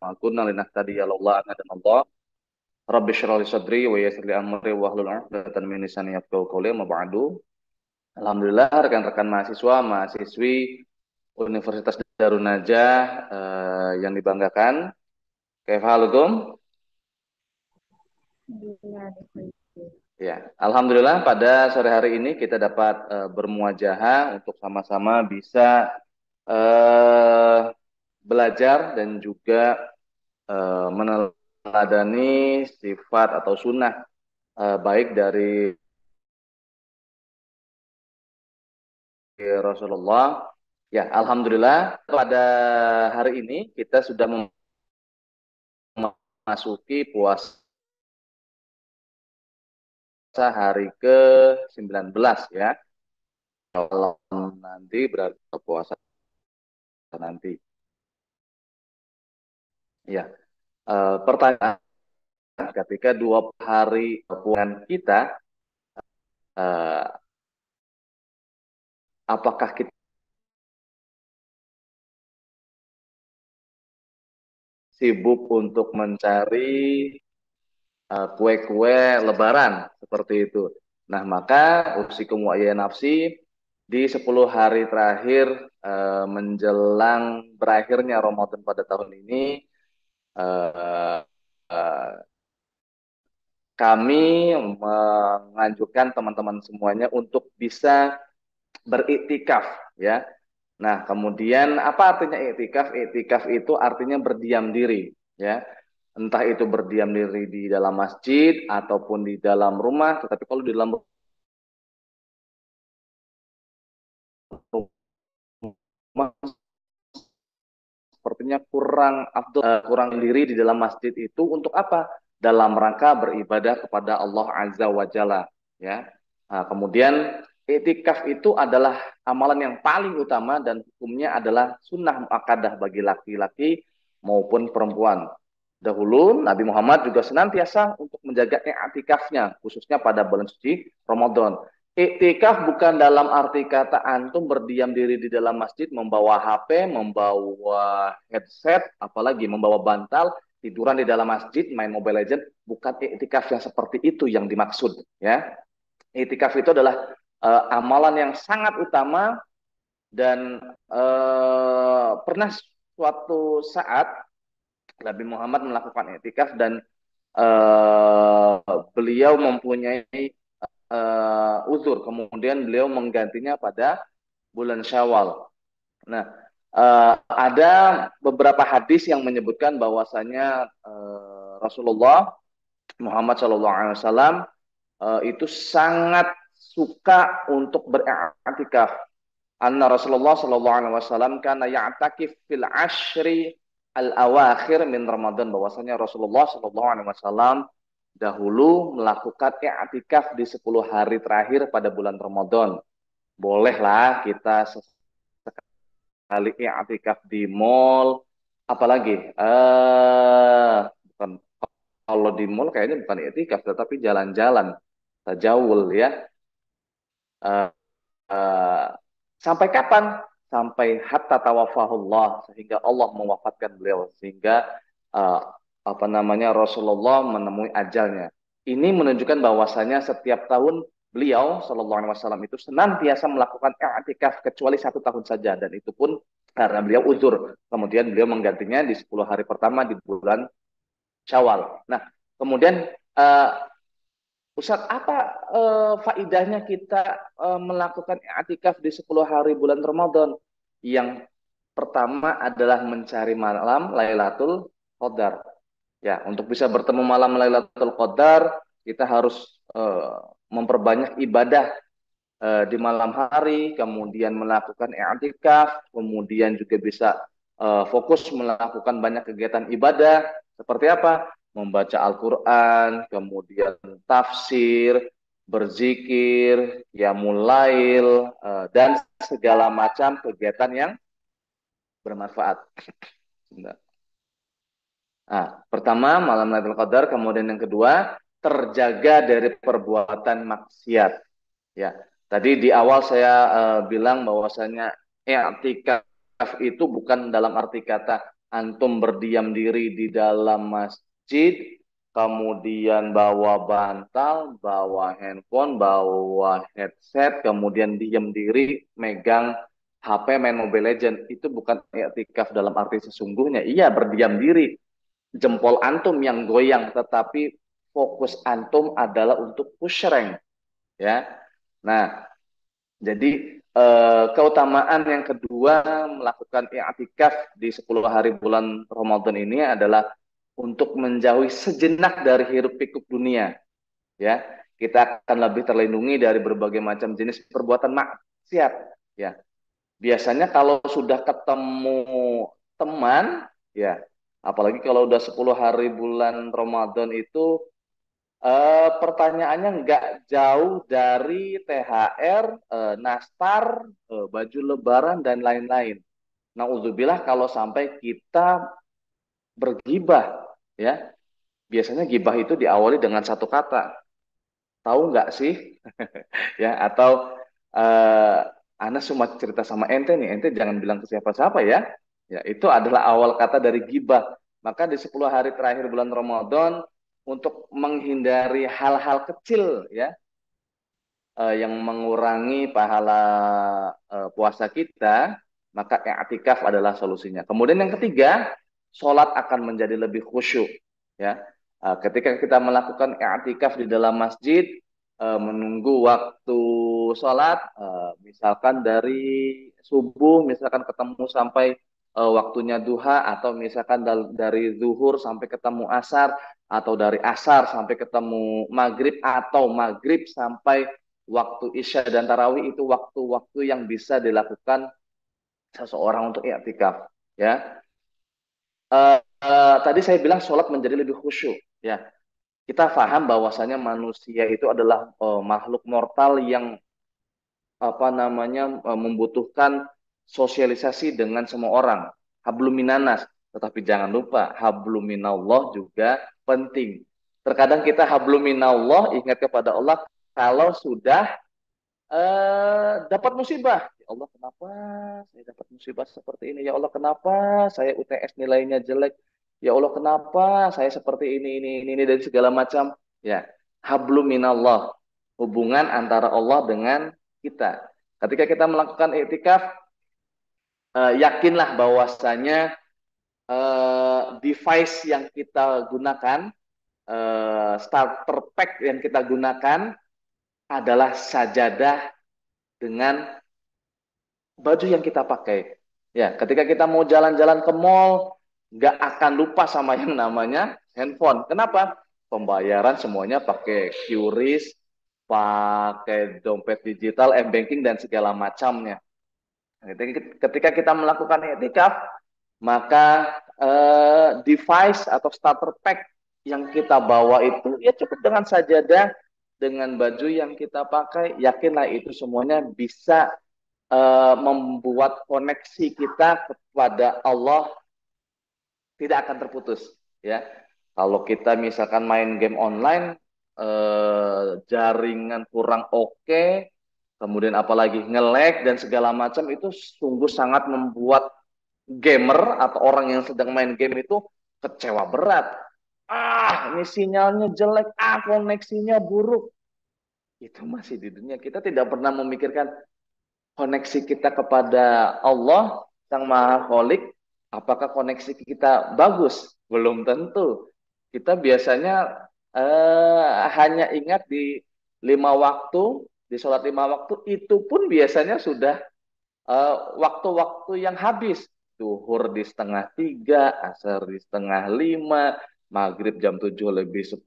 ma kunna linahtadiya laula an hadana Allah. Rabbi shrah li sadri wa yassir li amri wa hlul 'uqdatam min lisani yafqahu qawli. Ma ba'du. Alhamdulillah rekan-rekan mahasiswa, mahasiswi Universitas Darun Najah yang dibanggakan. Kaifahalukum? Ya, alhamdulillah pada sore hari ini kita dapat bermuajahah untuk sama-sama bisa belajar dan juga meneladani sifat atau sunnah baik dari Rasulullah. Ya, alhamdulillah pada hari ini kita sudah memasuki puasa hari ke-19 ya. Kalau nanti berarti puasa nanti. Ya, pertanyaan ketika 20 hari puasa kita, apakah kita sibuk untuk mencari kue-kue lebaran seperti itu? Nah, maka usikum wa ya nafsi di 10 hari terakhir menjelang berakhirnya Ramadan pada tahun ini, kami menganjurkan teman-teman semuanya untuk bisa beriktikaf ya. Nah, kemudian apa artinya iktikaf? Iktikaf itu artinya berdiam diri ya. Entah itu berdiam diri di dalam masjid ataupun di dalam rumah, tetapi kalau di dalam rumah sepertinya kurang diri di dalam masjid itu untuk apa? Dalam rangka beribadah kepada Allah Azza wa Jalla ya. Nah, kemudian iktikaf itu adalah amalan yang paling utama dan hukumnya adalah sunnah muakkadah bagi laki-laki maupun perempuan. Dahulu Nabi Muhammad juga senantiasa untuk menjaga iktikafnya khususnya pada bulan suci Ramadan. Iktikaf bukan dalam arti kata antum berdiam diri di dalam masjid, membawa HP, membawa headset, apalagi membawa bantal, tiduran di dalam masjid, main Mobile Legends. Bukan iktikaf yang seperti itu yang dimaksud. Ya, iktikaf itu adalah amalan yang sangat utama dan pernah suatu saat Nabi Muhammad melakukan iktikaf dan beliau mempunyai uzur, kemudian beliau menggantinya pada bulan Syawal. Nah, ada beberapa hadis yang menyebutkan bahwasanya Rasulullah Muhammad SAW itu sangat suka untuk beriktikaf. Anna Rasulullah SAW kana ya'takif fil ashri al-awakhir min Ramadan, bahwasanya Rasulullah SAW dahulu melakukan i'tikaf di 10 hari terakhir pada bulan Ramadan. Bolehlah kita sekali i'tikaf di mall, apalagi bukan, kalau di mall kayaknya bukan i'tikaf tetapi jalan-jalan, tajawul ya. Sampai kapan? Sampai hatta tawafahullah, sehingga Allah mewafatkan beliau, sehingga uh, Rasulullah menemui ajalnya. Ini menunjukkan bahwasanya setiap tahun beliau Shallallahu Alaihi Wasallam itu senantiasa melakukan i'tikaf kecuali 1 tahun saja, dan itu pun karena beliau uzur. Kemudian beliau menggantinya di 10 hari pertama di bulan Syawal. Nah, kemudian Ustaz, apa faidahnya kita melakukan i'tikaf di 10 hari bulan Ramadan? Yang pertama adalah mencari malam Lailatul Qadar. Ya, untuk bisa bertemu malam Lailatul Qadar, kita harus memperbanyak ibadah di malam hari, kemudian melakukan i'tikaf, kemudian juga bisa fokus melakukan banyak kegiatan ibadah. Seperti apa? Membaca Al-Quran, kemudian tafsir, berzikir, qiyamul lail, dan segala macam kegiatan yang bermanfaat. Nah, pertama malam Lailatul Qadar, kemudian yang kedua terjaga dari perbuatan maksiat. Ya, tadi di awal saya bilang bahwasanya i'tikaf itu bukan dalam arti kata antum berdiam diri di dalam masjid, kemudian bawa bantal, bawa handphone, bawa headset, kemudian diam diri, megang HP, main Mobile Legend. Itu bukan i'tikaf dalam arti sesungguhnya. Iya, berdiam diri. Jempol antum yang goyang, tetapi fokus antum adalah untuk pushrank. Ya. Nah, jadi keutamaan yang kedua melakukan i'tikaf di 10 hari bulan Ramadan ini adalah untuk menjauhi sejenak dari hiruk pikuk dunia. Ya, kita akan lebih terlindungi dari berbagai macam jenis perbuatan maksiat. Ya, biasanya kalau sudah ketemu teman, ya, apalagi kalau udah 10 hari bulan Ramadan itu pertanyaannya nggak jauh dari THR, nastar, baju lebaran, dan lain-lain. Nauzubillah kalau sampai kita bergibah, ya. Biasanya gibah itu diawali dengan satu kata. Tahu nggak sih? Ya, atau eh Ana cuma cerita sama ente nih, ente jangan bilang ke siapa-siapa ya. Ya, itu adalah awal kata dari gibah. Maka di 10 hari terakhir bulan Ramadan untuk menghindari hal-hal kecil ya yang mengurangi pahala puasa kita, maka i'tikaf adalah solusinya. Kemudian yang ketiga, sholat akan menjadi lebih khusyuk. Ya, ketika kita melakukan i'tikaf di dalam masjid, menunggu waktu sholat, misalkan dari subuh, misalkan ketemu sampai waktunya duha, atau misalkan dari zuhur sampai ketemu asar, atau dari asar sampai ketemu maghrib, atau maghrib sampai waktu isya dan tarawih, itu waktu-waktu yang bisa dilakukan seseorang untuk i'tikaf. Ya, tadi saya bilang sholat menjadi lebih khusyuk. Ya, kita paham bahwasanya manusia itu adalah makhluk mortal yang apa namanya membutuhkan sosialisasi dengan semua orang. Hablum minanas, tetapi jangan lupa hablum minallah juga penting. Terkadang kita hablum minallah ingat kepada Allah kalau sudah dapat musibah. Ya Allah, kenapa saya dapat musibah seperti ini? Ya Allah, kenapa saya UTS nilainya jelek? Ya Allah, kenapa saya seperti ini, dan segala macam. Ya, hablum minallah. Hubungan antara Allah dengan kita. Ketika kita melakukan iktikaf, yakinlah bahwasanya device yang kita gunakan, starter pack yang kita gunakan adalah sajadah dengan baju yang kita pakai. Ya, ketika kita mau jalan-jalan ke mall, nggak akan lupa sama yang namanya handphone. Kenapa? Pembayaran semuanya pakai QRIS, pakai dompet digital, m-banking, dan segala macamnya. Ketika kita melakukan iktikaf, maka device atau starter pack yang kita bawa itu ya cukup dengan sajadah, dengan baju yang kita pakai. Yakinlah itu semuanya bisa membuat koneksi kita kepada Allah tidak akan terputus. Ya, kalau kita misalkan main game online, jaringan kurang oke, kemudian apalagi nge-lag dan segala macam, itu sungguh sangat membuat gamer atau orang yang sedang main game itu kecewa berat. Ini sinyalnya jelek, koneksinya buruk. Itu masih di dunia. Kita tidak pernah memikirkan koneksi kita kepada Allah Sang Maha Kholik, apakah koneksi kita bagus? Belum tentu. Kita biasanya hanya ingat di 5 waktu, di sholat 5 waktu, itu pun biasanya sudah waktu-waktu yang habis. Duhur di setengah 3, asar di setengah 5, maghrib jam 7 lebih 10,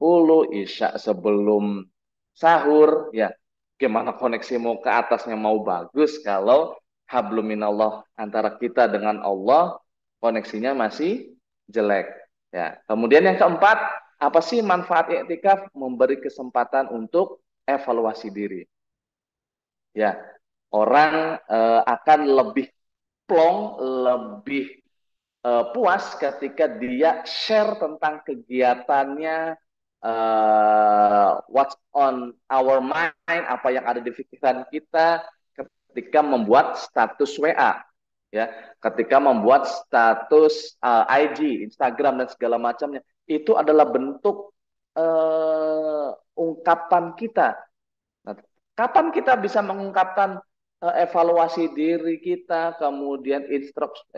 isya sebelum sahur. Ya, gimana koneksi mau ke atasnya mau bagus kalau hablum minallah antara kita dengan Allah koneksinya masih jelek. Ya, kemudian yang keempat, apa sih manfaat iktikaf? Memberi kesempatan untuk evaluasi diri. Ya, orang akan lebih plong, lebih puas ketika dia share tentang kegiatannya, what's on our mind, apa yang ada di pikiran kita ketika membuat status WA. ya. Ketika membuat status IG, Instagram dan segala macamnya, itu adalah bentuk ungkapan kita. Nah, kapan kita bisa mengungkapkan evaluasi diri kita, kemudian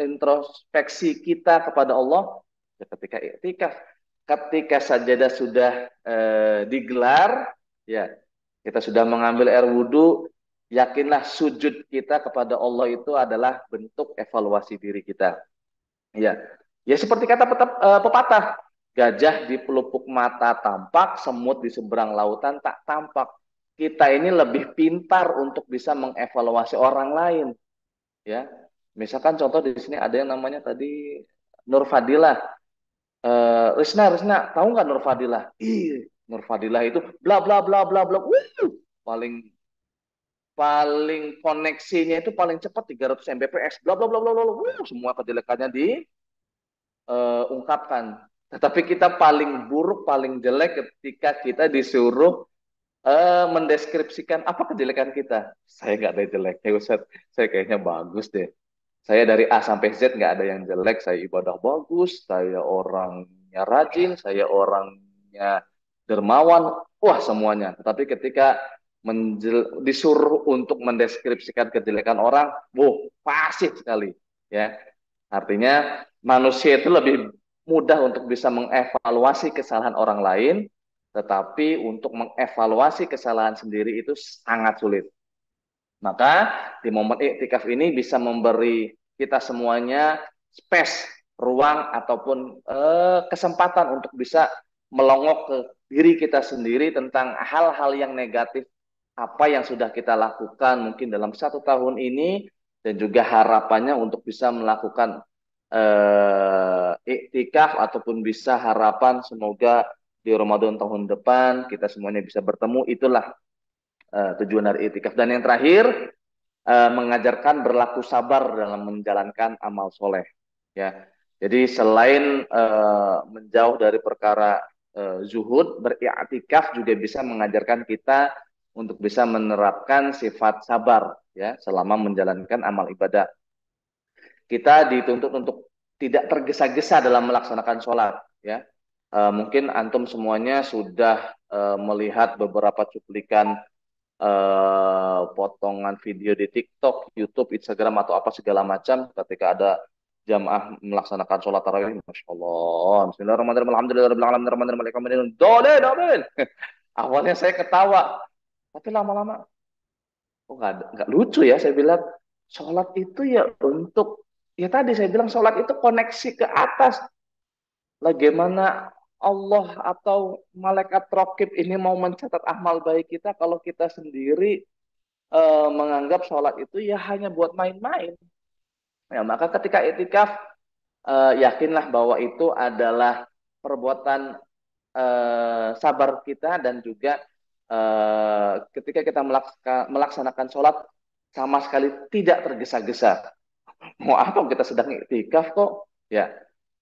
introspeksi kita kepada Allah? Ya, ketika iktikaf. Ketika sajadah sudah digelar, ya kita sudah mengambil air wudhu, yakinlah sujud kita kepada Allah itu adalah bentuk evaluasi diri kita. Ya, ya seperti kata pepatah, gajah di pelupuk mata tampak, semut di seberang lautan tak tampak. Kita ini lebih pintar untuk bisa mengevaluasi orang lain, ya. Misalkan contoh di sini ada yang namanya tadi Nur Fadilah. Risna, tahu nggak Nur Fadilah? Ih, Nur Fadilah itu bla bla bla bla bla. Paling paling koneksinya itu paling cepat 300 Mbps. Bla bla bla bla bla. Semua kejelekannya diungkapkan. Tetapi kita paling buruk, paling jelek ketika kita disuruh mendeskripsikan apa kejelekan kita. Saya nggak ada jeleknya, Ustaz. Saya kayaknya bagus deh. Saya dari A sampai Z nggak ada yang jelek. Saya ibadah bagus, saya orangnya rajin, saya orangnya dermawan. Wah, semuanya. Tetapi ketika disuruh untuk mendeskripsikan kejelekan orang, fasih sekali. Ya, artinya manusia itu lebih mudah untuk bisa mengevaluasi kesalahan orang lain, tetapi untuk mengevaluasi kesalahan sendiri itu sangat sulit. Maka di momen iktikaf ini bisa memberi kita semuanya space, ruang ataupun kesempatan untuk bisa melongok ke diri kita sendiri tentang hal-hal yang negatif apa yang sudah kita lakukan mungkin dalam 1 tahun ini dan juga harapannya untuk bisa melakukan iktikaf ataupun bisa harapan semoga di Ramadan tahun depan kita semuanya bisa bertemu. Itulah tujuan dari iktikaf. Dan yang terakhir, mengajarkan berlaku sabar dalam menjalankan amal soleh. Ya, jadi selain menjauh dari perkara zuhud, beriktikaf juga bisa mengajarkan kita untuk bisa menerapkan sifat sabar ya selama menjalankan amal ibadah. Kita dituntut untuk tidak tergesa-gesa dalam melaksanakan sholat ya. Mungkin antum semuanya sudah melihat beberapa cuplikan potongan video di TikTok, YouTube, Instagram atau apa segala macam ketika ada jamaah melaksanakan sholat tarawih, masya Allah, Bismillahirrahmanirrahim, Alhamdulillahirobbilalamin, dole. Awalnya saya ketawa, tapi lama-lama, oh nggak lucu ya, saya bilang sholat itu ya untuk ya tadi saya bilang sholat itu koneksi ke atas. Bagaimana Allah atau malaikat rokib ini mau mencatat amal baik kita kalau kita sendiri menganggap sholat itu ya hanya buat main-main. Ya, maka ketika itikaf, yakinlah bahwa itu adalah perbuatan sabar kita dan juga ketika kita melaksanakan sholat sama sekali tidak tergesa-gesa. Mau apa kita sedang itikaf kok? Ya.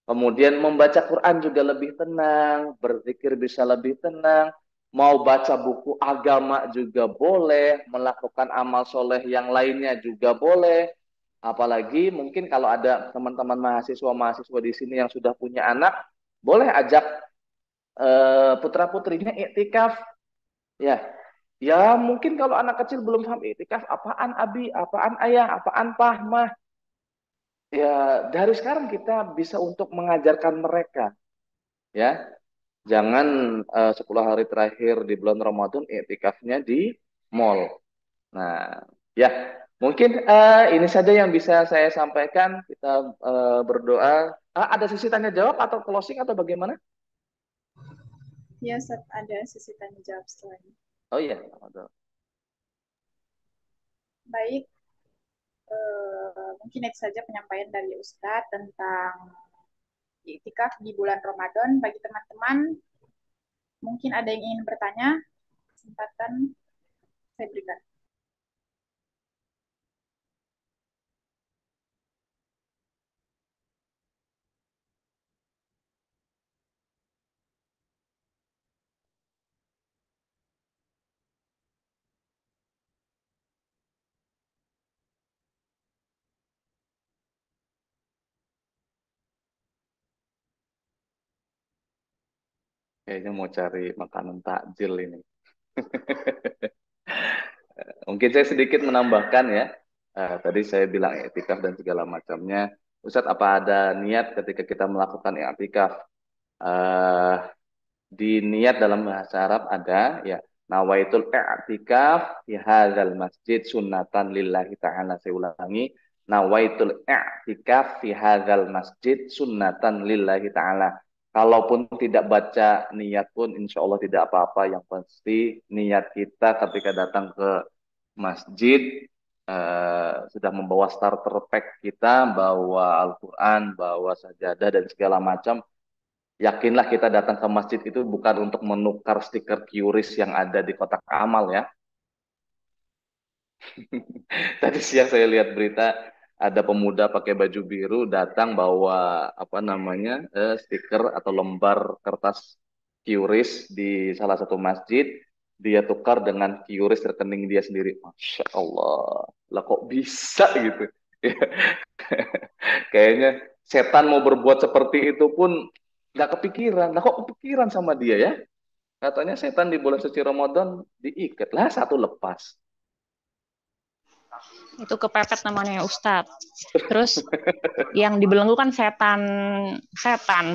Kemudian membaca Quran juga lebih tenang, berzikir bisa lebih tenang, mau baca buku agama juga boleh, melakukan amal soleh yang lainnya juga boleh. Apalagi mungkin kalau ada teman-teman mahasiswa-mahasiswa di sini yang sudah punya anak, boleh ajak putra-putrinya iktikaf. Ya, ya mungkin kalau anak kecil belum paham iktikaf, apaan abi, apaan ayah, apaan pah, mah. Ya, dari sekarang kita bisa untuk mengajarkan mereka, ya. Jangan 10 hari terakhir di bulan Ramadan iktikafnya di mall. Nah, ya mungkin ini saja yang bisa saya sampaikan. Kita berdoa. Ada sesi tanya jawab atau closing atau bagaimana? Ya, Ustaz, ada sesi tanya jawab setelahnya. Oh iya, Baik, mungkin itu saja penyampaian dari Ustadz tentang iktikaf di bulan Ramadan. Bagi teman-teman, mungkin ada yang ingin bertanya, kesempatan saya berikan. Kayaknya mau cari makanan takjil ini. Mungkin saya sedikit menambahkan ya. Tadi saya bilang iktikaf dan segala macamnya. Ustadz, apa ada niat ketika kita melakukan iktikaf? Eh, di niat dalam bahasa Arab ada ya, nawaitul i'tikaf fi hadzal masjid sunnatan lillahi ta'ala. Saya ulangi, nawaitul i'tikaf fi hadzal masjid sunnatan lillahi ta'ala. Kalaupun tidak baca niat pun insya Allah tidak apa-apa. Yang pasti niat kita ketika datang ke masjid sudah membawa starter pack kita, bawa Al-Quran, bawa sajadah dan segala macam. Yakinlah kita datang ke masjid itu bukan untuk menukar stiker QRIS yang ada di kotak amal ya. Tadi siang saya lihat berita ada pemuda pakai baju biru datang bawa apa namanya stiker atau lembar kertas QRIS di salah satu masjid. Dia tukar dengan QRIS rekening dia sendiri. Masya Allah, lah kok bisa gitu? Kayaknya setan mau berbuat seperti itu pun nggak kepikiran. Lah kok kepikiran sama dia ya? Katanya setan di bulan suci Ramadan diikat lah satu lepas. Itu kepepet namanya Ustadz. Terus yang dibelenggu kan setan,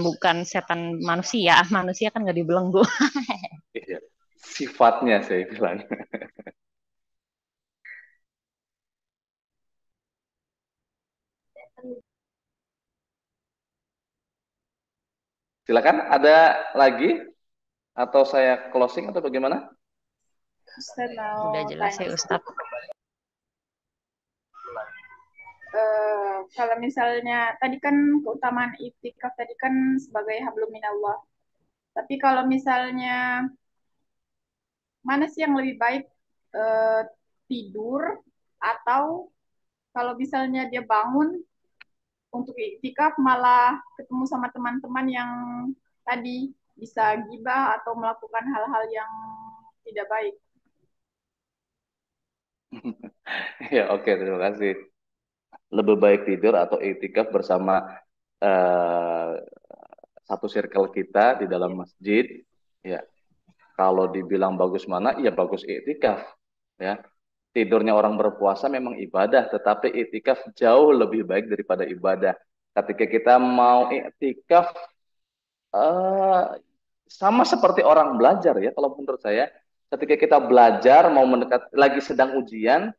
bukan setan manusia. Manusia kan nggak dibelenggu. Iya, sifatnya saya bilang. Silakan, ada lagi atau saya closing atau bagaimana? Ustaz mau Udah jelas tanya. ya Ustadz. Kalau misalnya tadi kan keutamaan itikaf tadi kan sebagai hablum minallah. Tapi kalau misalnya mana sih yang lebih baik eh, tidur atau kalau misalnya dia bangun untuk iktikaf malah ketemu sama teman-teman yang tadi bisa gibah atau melakukan hal-hal yang tidak baik. Ya, oke, terima kasih. Lebih baik tidur atau iktikaf bersama eh, satu circle kita di dalam masjid. Ya, kalau dibilang bagus mana, ya bagus iktikaf. Ya, tidurnya orang berpuasa memang ibadah, tetapi iktikaf jauh lebih baik daripada ibadah. Ketika kita mau iktikaf, eh, sama seperti orang belajar ya, kalau menurut saya, ketika kita belajar mau mendekat, lagi sedang ujian,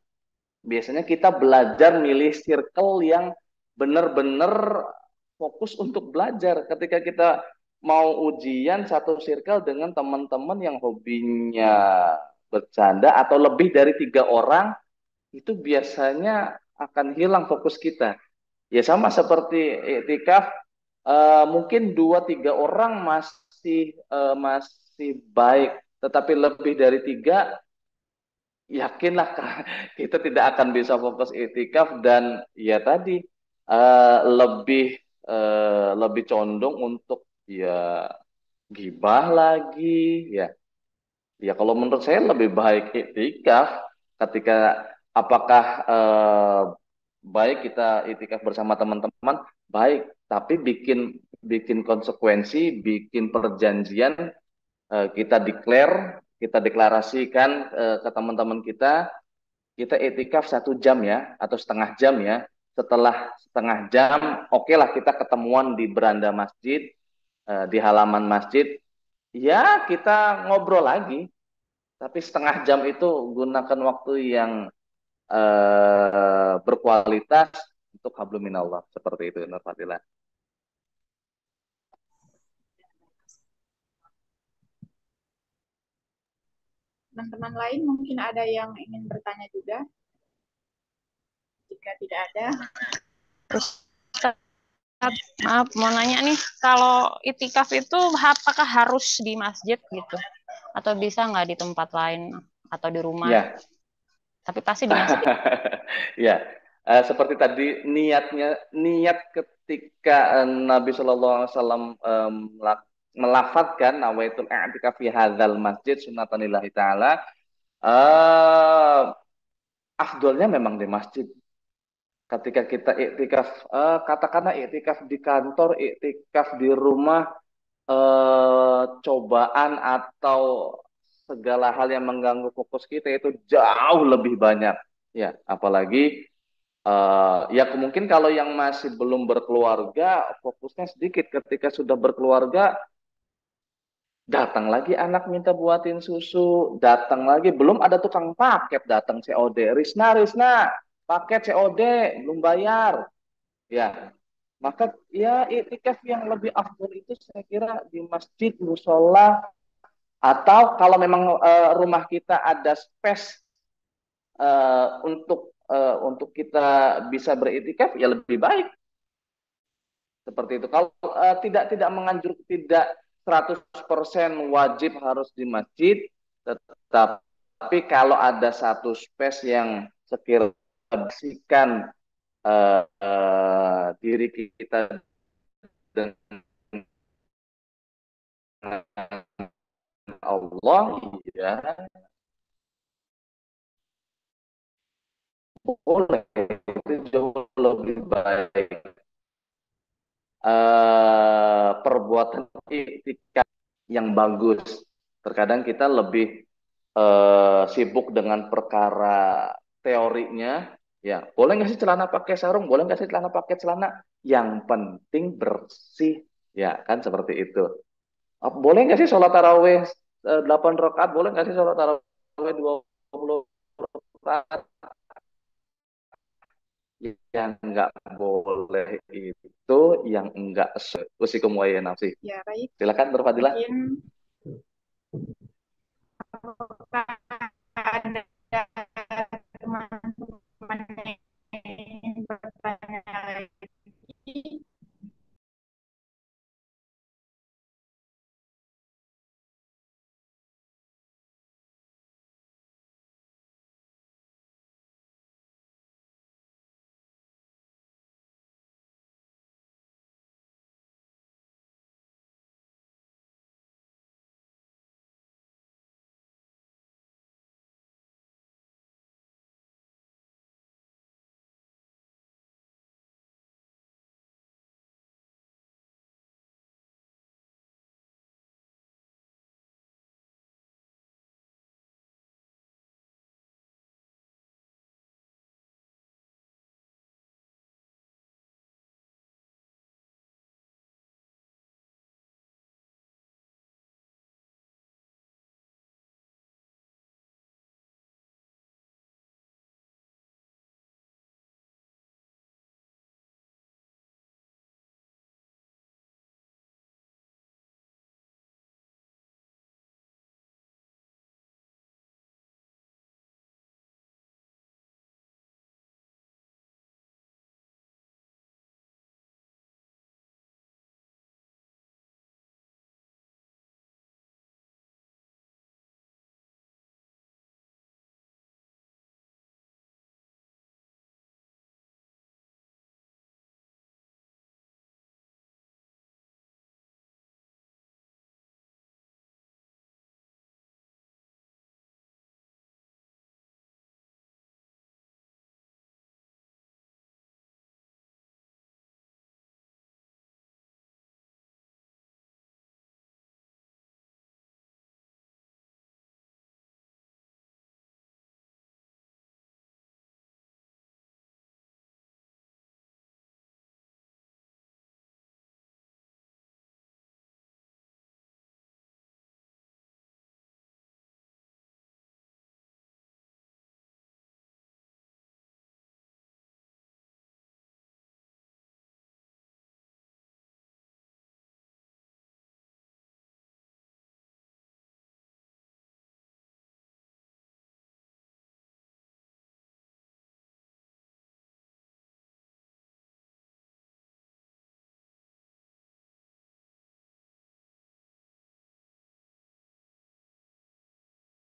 biasanya kita belajar milih circle yang benar-benar fokus untuk belajar. Ketika kita mau ujian satu circle dengan teman-teman yang hobinya bercanda atau lebih dari 3 orang, itu biasanya akan hilang fokus kita. Ya sama seperti iktikaf, mungkin 2 3 orang masih baik, tetapi lebih dari 3, yakinlah kita tidak akan bisa fokus iktikaf dan ya tadi lebih lebih condong untuk ya gibah lagi ya. Ya kalau menurut saya lebih baik iktikaf ketika apakah baik kita iktikaf bersama teman-teman, baik, tapi bikin bikin konsekuensi, bikin perjanjian, kita declare, kita deklarasikan ke teman-teman kita, kita iktikaf 1 jam ya atau setengah jam ya. Setelah setengah jam, oke lah kita ketemuan di beranda masjid, di halaman masjid, ya kita ngobrol lagi. Tapi setengah jam itu gunakan waktu yang berkualitas untuk hablum minallah. Seperti itu, Nur Fadila. Teman-teman lain mungkin ada yang ingin bertanya juga. Jika tidak ada, Terus maaf mau nanya nih, kalau itikaf itu apakah harus di masjid gitu? Atau bisa nggak di tempat lain atau di rumah? Ya. Tapi pasti di masjid. Ya, seperti tadi niat ketika Nabi Shallallahu Alaihi Wasallam melafadzkan nawaitul i'tikaf fi hadzal masjid sunnatanillahi taala, afdolnya memang di masjid. Ketika kita iktikaf, katakanlah iktikaf di kantor, iktikaf di rumah, cobaan atau segala hal yang mengganggu fokus kita itu jauh lebih banyak. Ya, apalagi ya mungkin kalau yang masih belum berkeluarga fokusnya sedikit. Ketika sudah berkeluarga, datang lagi anak minta buatin susu, datang lagi belum ada tukang paket datang COD. Risna, Risna, paket COD belum bayar. Ya, maka ya iktikaf yang lebih afdol itu saya kira di masjid, musola, atau kalau memang rumah kita ada space untuk kita bisa beriktikaf ya lebih baik seperti itu. Kalau tidak menganjur, tidak 100% wajib harus di masjid, tetapi kalau ada satu space yang sekiranya bersihkan diri kita dengan Allah, ya boleh, itu jauh lebih baik. Perbuatan etika yang bagus. Terkadang kita lebih sibuk dengan perkara teorinya. Ya, boleh nggak sih celana pakai sarung? Boleh nggak sih celana pakai celana? Yang penting bersih, ya kan seperti itu. Boleh nggak sih sholat tarawih 8 rakaat? Boleh nggak sih sholat tarawih 20 rakaat? Yang nggak boleh itu yang enggak usikum wa nafsi. Ya, baik. Silakan Nur Fadilah. Mungkin